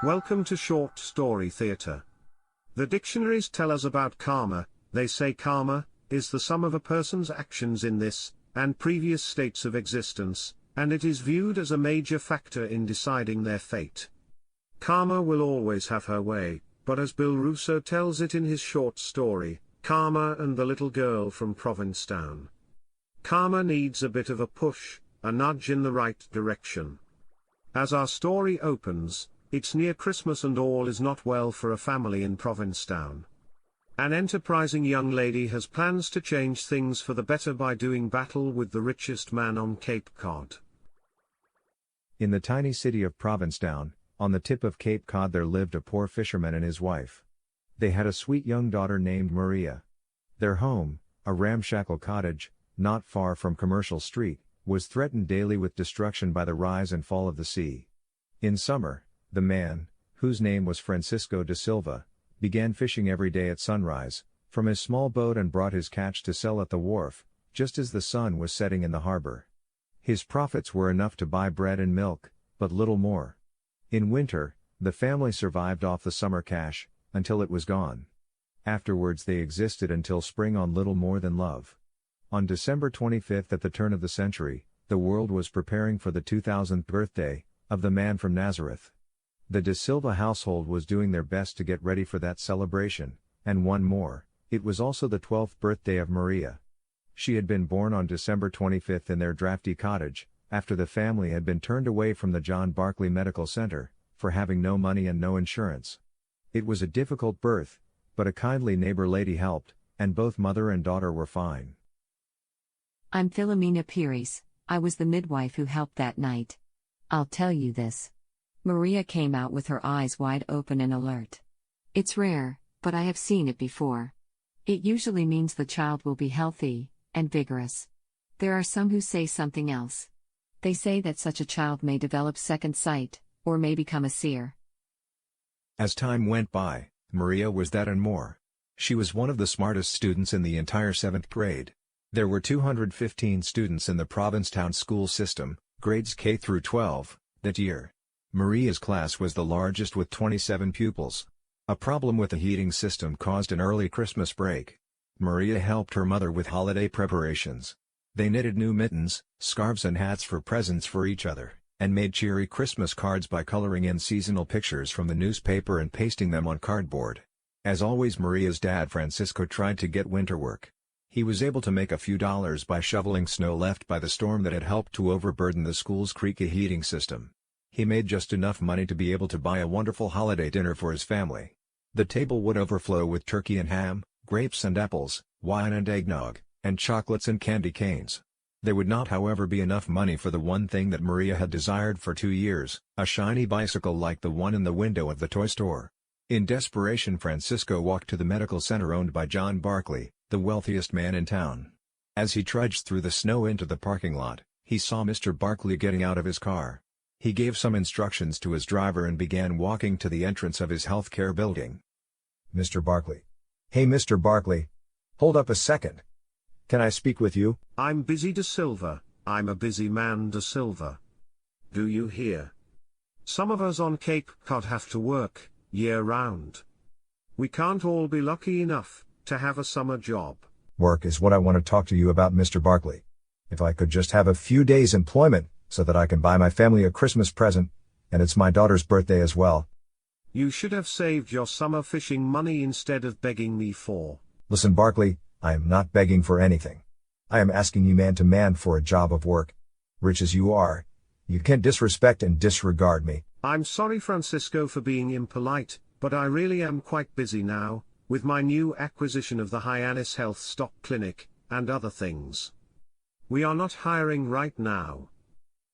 Welcome to Short Story Theatre. The dictionaries tell us about karma. They say karma is the sum of a person's actions in this and previous states of existence, and it is viewed as a major factor in deciding their fate. Karma will always have her way, but as Bill Russo tells it in his short story, Karma and the Little Girl from Provincetown. Karma needs a bit of a push, a nudge in the right direction. As our story opens, it's near Christmas and all is not well for a family in Provincetown. An enterprising young lady has plans to change things for the better by doing battle with the richest man on Cape Cod. In the tiny city of Provincetown, on the tip of Cape Cod, there lived a poor fisherman and his wife. They had a sweet young daughter named Maria. Their home, a ramshackle cottage, not far from Commercial Street, was threatened daily with destruction by the rise and fall of the sea. In summer, the man, whose name was Francisco da Silva, began fishing every day at sunrise, from his small boat and brought his catch to sell at the wharf, just as the sun was setting in the harbor. His profits were enough to buy bread and milk, but little more. In winter, the family survived off the summer cash, until it was gone. Afterwards they existed until spring on little more than love. On December 25th at the turn of the century, the world was preparing for the 2000th birthday of the man from Nazareth. The Da Silva household was doing their best to get ready for that celebration, and one more, it was also the 12th birthday of Maria. She had been born on December 25th in their drafty cottage, after the family had been turned away from the John Barclay Medical Center, for having no money and no insurance. It was a difficult birth, but a kindly neighbor lady helped, and both mother and daughter were fine. I'm Philomena Pires, I was the midwife who helped that night. I'll tell you this. Maria came out with her eyes wide open and alert. It's rare, but I have seen it before. It usually means the child will be healthy and vigorous. There are some who say something else. They say that such a child may develop second sight, or may become a seer. As time went by, Maria was that and more. She was one of the smartest students in the entire 7th grade. There were 215 students in the Provincetown school system, grades K through 12, that year. Maria's class was the largest with 27 pupils. A problem with the heating system caused an early Christmas break. Maria helped her mother with holiday preparations. They knitted new mittens, scarves and hats for presents for each other, and made cheery Christmas cards by coloring in seasonal pictures from the newspaper and pasting them on cardboard. As always, Maria's dad Francisco tried to get winter work. He was able to make a few dollars by shoveling snow left by the storm that had helped to overburden the school's creaky heating system. He made just enough money to be able to buy a wonderful holiday dinner for his family. The table would overflow with turkey and ham, grapes and apples, wine and eggnog, and chocolates and candy canes. There would not, however, be enough money for the one thing that Maria had desired for 2 years, a shiny bicycle like the one in the window of the toy store. In desperation, Francisco walked to the medical center owned by John Barclay, the wealthiest man in town. As he trudged through the snow into the parking lot, he saw Mr. Barclay getting out of his car. He gave some instructions to his driver and began walking to the entrance of his healthcare building. Mr. Barclay. Hey, Mr. Barclay. Hold up a second. Can I speak with you? I'm busy, Da Silva. I'm a busy man, Da Silva. Do you hear? Some of us on Cape Cod have to work, year-round. We can't all be lucky enough to have a summer job. Work is what I want to talk to you about, Mr. Barclay. If I could just have a few days' employment, so that I can buy my family a Christmas present, and it's my daughter's birthday as well. You should have saved your summer fishing money instead of begging me for. Listen, Barclay, I am not begging for anything. I am asking you man to man for a job of work. Rich as you are, you can't disrespect and disregard me. I'm sorry, Francisco, for being impolite, but I really am quite busy now, with my new acquisition of the Hyannis Health Stock Clinic, and other things. We are not hiring right now.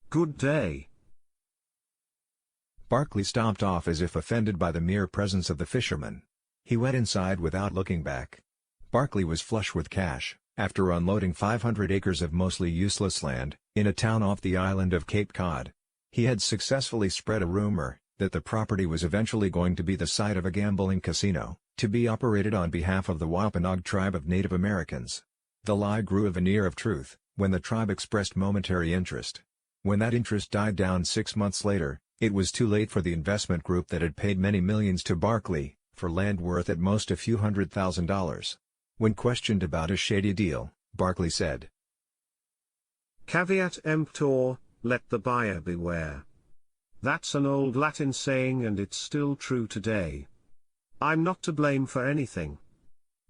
Good day. Barclay stomped off as if offended by the mere presence of the fisherman. He went inside without looking back. Barclay was flush with cash, after unloading 500 acres of mostly useless land, in a town off the island of Cape Cod. He had successfully spread a rumor that the property was eventually going to be the site of a gambling casino, to be operated on behalf of the Wampanoag tribe of Native Americans. The lie grew a veneer of truth when the tribe expressed momentary interest. When that interest died down 6 months later, It was too late for the investment group that had paid many millions to Barkley, for land worth at most a few $100,000. When questioned about his shady deal, Barkley said, "Caveat emptor, let the buyer beware." That's an old Latin saying and it's still true today. I'm not to blame for anything.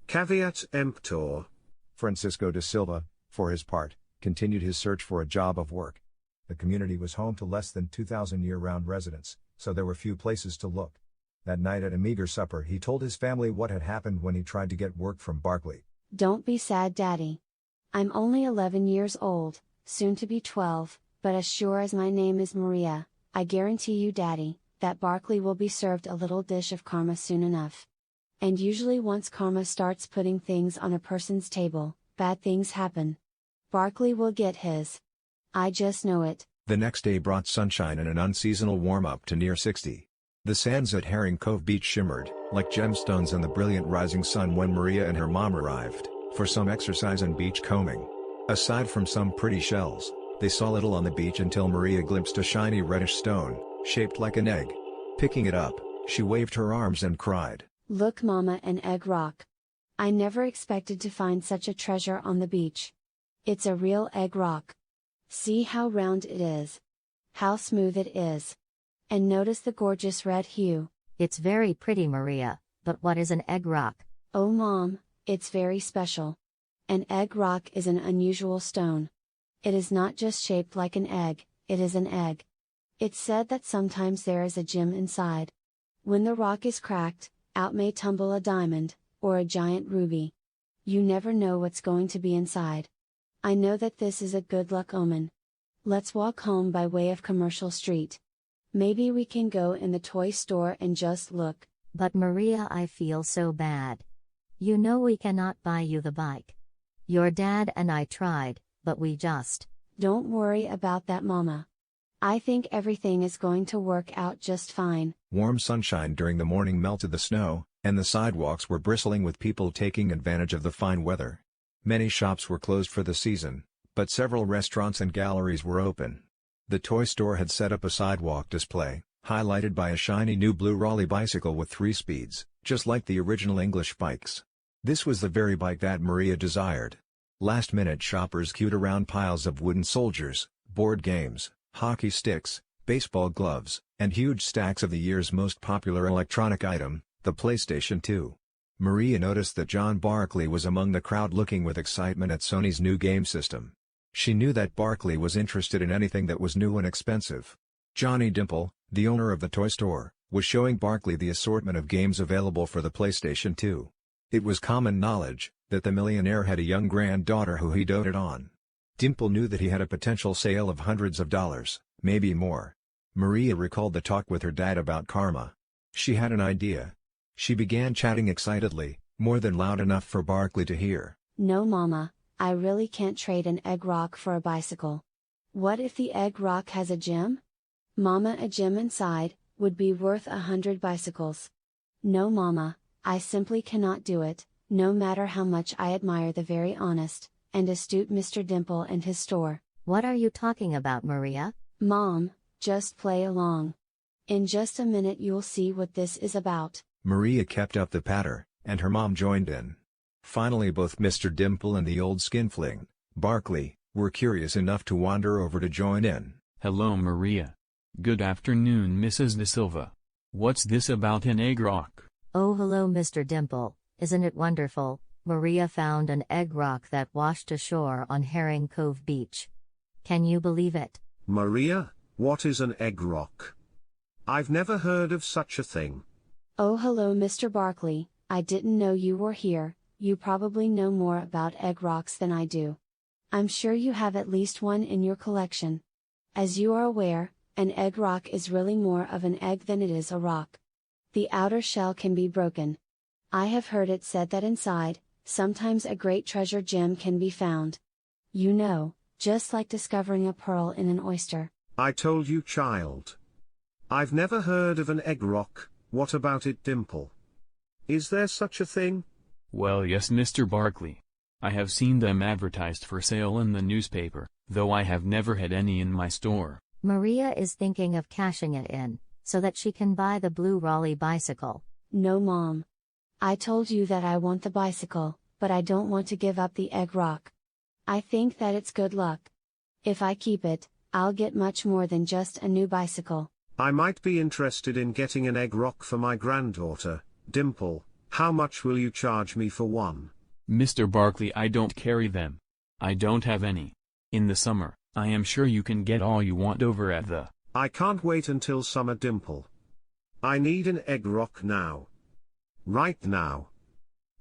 Caveat emptor. Francisco de Silva, for his part, continued his search for a job of work. The community was home to less than 2,000 year-round residents, so there were few places to look. That night at a meager supper he told his family what had happened when he tried to get work from Barkley. "Don't be sad, Daddy. I'm only 11 years old, soon to be 12, but as sure as my name is Maria, I guarantee you, Daddy, that Barkley will be served a little dish of karma soon enough. And usually once karma starts putting things on a person's table, bad things happen. Barkley will get his. I just know it." The next day brought sunshine and an unseasonal warm-up to near 60. The sands at Herring Cove Beach shimmered, like gemstones in the brilliant rising sun when Maria and her mom arrived, for some exercise and beach combing. Aside from some pretty shells, they saw little on the beach until Maria glimpsed a shiny reddish stone, shaped like an egg. Picking it up, she waved her arms and cried, "Look, Mama, an egg rock. I never expected to find such a treasure on the beach. It's a real egg rock. See how round it is. How smooth it is. And notice the gorgeous red hue." It's very pretty, Maria, but what is an egg rock? "Oh Mom, it's very special. An egg rock is an unusual stone. It is not just shaped like an egg, it is an egg. It's said that sometimes there is a gem inside. When the rock is cracked, out may tumble a diamond, or a giant ruby. You never know what's going to be inside. I know that this is a good luck omen. Let's walk home by way of Commercial Street. Maybe we can go in the toy store and just look." But Maria, I feel so bad. You know we cannot buy you the bike. Your dad and I tried, but we just... "Don't worry about that, Mama. I think everything is going to work out just fine." Warm sunshine during the morning melted the snow, and the sidewalks were bristling with people taking advantage of the fine weather. Many shops were closed for the season, but several restaurants and galleries were open. The toy store had set up a sidewalk display, highlighted by a shiny new blue Raleigh bicycle with 3 speeds, just like the original English bikes. This was the very bike that Maria desired. Last-minute shoppers queued around piles of wooden soldiers, board games, hockey sticks, baseball gloves, and huge stacks of the year's most popular electronic item, the PlayStation 2. Maria noticed that John Barkley was among the crowd looking with excitement at Sony's new game system. She knew that Barkley was interested in anything that was new and expensive. Johnny Dimple, the owner of the toy store, was showing Barkley the assortment of games available for the PlayStation 2. It was common knowledge that the millionaire had a young granddaughter who he doted on. Dimple knew that he had a potential sale of hundreds of dollars, maybe more. Maria recalled the talk with her dad about karma. She had an idea. She began chatting excitedly, more than loud enough for Barkley to hear. "No, Mama, I really can't trade an egg rock for a bicycle. What if the egg rock has a gem? Mama, a gem inside would be worth 100 bicycles. No, Mama, I simply cannot do it, no matter how much I admire the very honest and astute Mr. Dimple and his store." What are you talking about, Maria? "Mom, just play along. In just a minute you'll see what this is about." Maria kept up the patter, and her mom joined in. Finally both Mr. Dimple and the old skinflint, Barkley, were curious enough to wander over to join in. "Hello, Maria. Good afternoon, Mrs. De Silva. What's this about an egg rock?" Oh, hello, Mr. Dimple. Isn't it wonderful? Maria found an egg rock that washed ashore on Herring Cove Beach. Can you believe it? Maria, what is an egg rock? I've never heard of such a thing. "Oh, hello, Mr. Barkley. I didn't know you were here. You probably know more about egg rocks than I do. I'm sure you have at least one in your collection. As you are aware, an egg rock is really more of an egg than it is a rock. The outer shell can be broken. I have heard it said that inside, sometimes a great treasure gem can be found. You know, just like discovering a pearl in an oyster." I told you, child. I've never heard of an egg rock. What about it, Dimple? Is there such a thing? "Well, yes, Mr. Barkley. I have seen them advertised for sale in the newspaper, though I have never had any in my store." Maria is thinking of cashing it in, so that she can buy the blue Raleigh bicycle. No, Mom. I told you that I want the bicycle, but I don't want to give up the egg rock. I think that it's good luck. If I keep it, I'll get much more than just a new bicycle. I might be interested in getting an egg rock for my granddaughter, Dimple. How much will you charge me for one? Mr. Barkley, I don't carry them. I don't have any. In the summer, I am sure you can get all you want over at the... I can't wait until summer, Dimple. I need an egg rock now. Right now.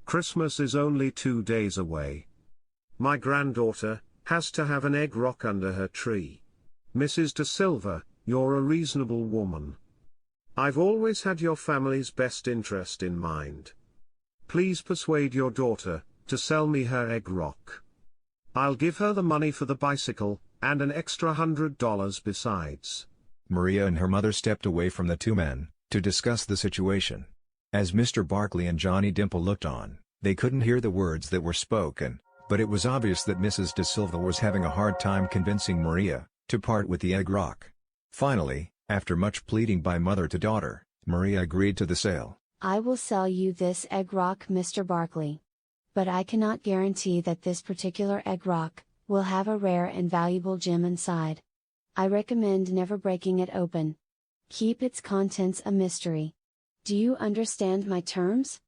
Christmas is only 2 days away. My granddaughter has to have an egg rock under her tree. Mrs. De Silva, you're a reasonable woman. I've always had your family's best interest in mind. Please persuade your daughter to sell me her egg rock. I'll give her the money for the bicycle, and an extra $100 besides. Maria and her mother stepped away from the two men to discuss the situation. As Mr. Barkley and Johnny Dimple looked on, they couldn't hear the words that were spoken, but it was obvious that Mrs. De Silva was having a hard time convincing Maria to part with the egg rock. Finally, after much pleading by mother to daughter, Maria agreed to the sale. I will sell you this egg rock, Mr. Barkley. But I cannot guarantee that this particular egg rock will have a rare and valuable gem inside. I recommend never breaking it open. Keep its contents a mystery. Do you understand my terms?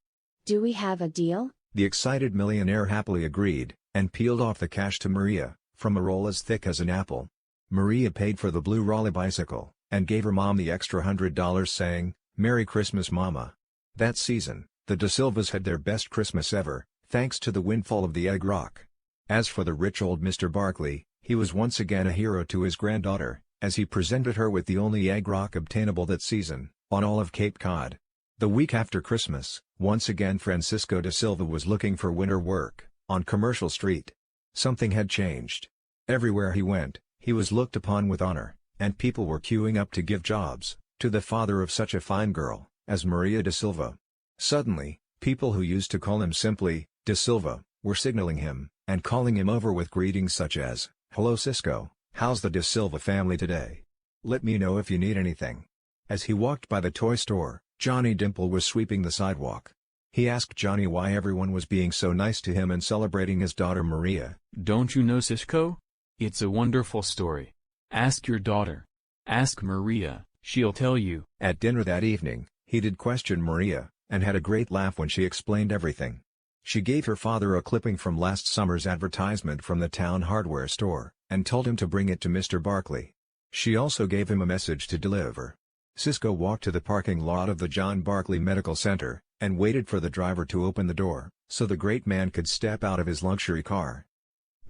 Do we have a deal? The excited millionaire happily agreed, and peeled off the cash to Maria, from a roll as thick as an apple. Maria paid for the blue Raleigh bicycle, and gave her mom the extra $100 saying, "Merry Christmas, Mama." That season, the De Silvas had their best Christmas ever, thanks to the windfall of the egg rock. As for the rich old Mr. Barkley, he was once again a hero to his granddaughter, as he presented her with the only egg rock obtainable that season, on all of Cape Cod. The week after Christmas, once again Francisco De Silva was looking for winter work, on Commercial Street. Something had changed. Everywhere he went, he was looked upon with honor, and people were queuing up to give jobs to the father of such a fine girl as Maria De Silva. Suddenly, people who used to call him simply De Silva were signaling him, and calling him over with greetings such as, "Hello Cisco, how's the De Silva family today? Let me know if you need anything." As he walked by the toy store, Johnny Dimple was sweeping the sidewalk. He asked Johnny why everyone was being so nice to him and celebrating his daughter Maria. Don't you know Cisco? It's a wonderful story. Ask your daughter. Ask Maria, she'll tell you. At dinner that evening, he did question Maria, and had a great laugh when she explained everything. She gave her father a clipping from last summer's advertisement from the town hardware store, and told him to bring it to Mr. Barkley. She also gave him a message to deliver. Cisco walked to the parking lot of the John Barkley Medical Center, and waited for the driver to open the door, so the great man could step out of his luxury car.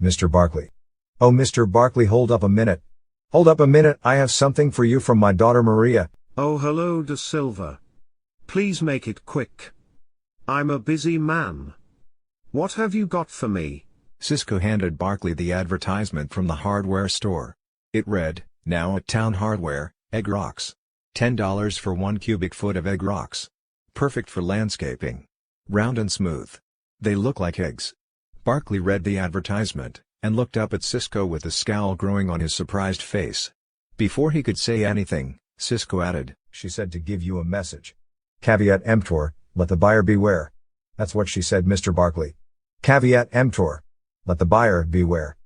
Mr. Barkley. Oh, Mr. Barkley, hold up a minute. Hold up a minute, I have something for you from my daughter Maria. Oh, hello, De Silva. Please make it quick. I'm a busy man. What have you got for me? Cisco handed Barkley the advertisement from the hardware store. It read, "Now at Town Hardware, egg rocks. $10 for 1 cubic foot of egg rocks. Perfect for landscaping. Round and smooth. They look like eggs." Barkley read the advertisement, and looked up at Cisco with a scowl growing on his surprised face. Before he could say anything, Cisco added, "She said to give you a message. Caveat emptor, let the buyer beware." That's what she said, Mr. Barkley. Caveat emptor. Let the buyer beware.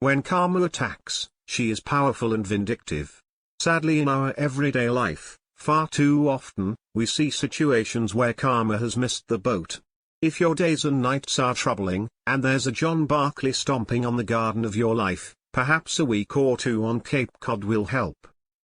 When karma attacks, she is powerful and vindictive. Sadly, in our everyday life, far too often, we see situations where karma has missed the boat. If your days and nights are troubling, and there's a John Barkley stomping on the garden of your life, perhaps a week or two on Cape Cod will help.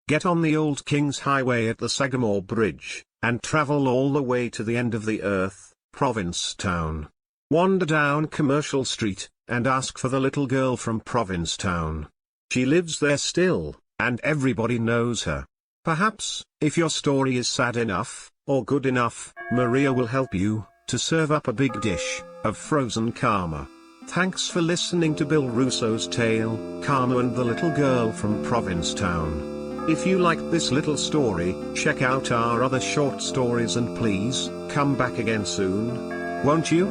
Get on the old King's Highway at the Sagamore Bridge, and travel all the way to the end of the earth, Provincetown. Wander down Commercial Street, and ask for the little girl from Provincetown. She lives there still, and everybody knows her. Perhaps, if your story is sad enough, or good enough, Maria will help you to serve up a big dish of frozen karma. Thanks for listening to Bill Russo's tale, Karma and the Little Girl from Provincetown. If you liked this little story, check out our other short stories and please, come back again soon. Won't you?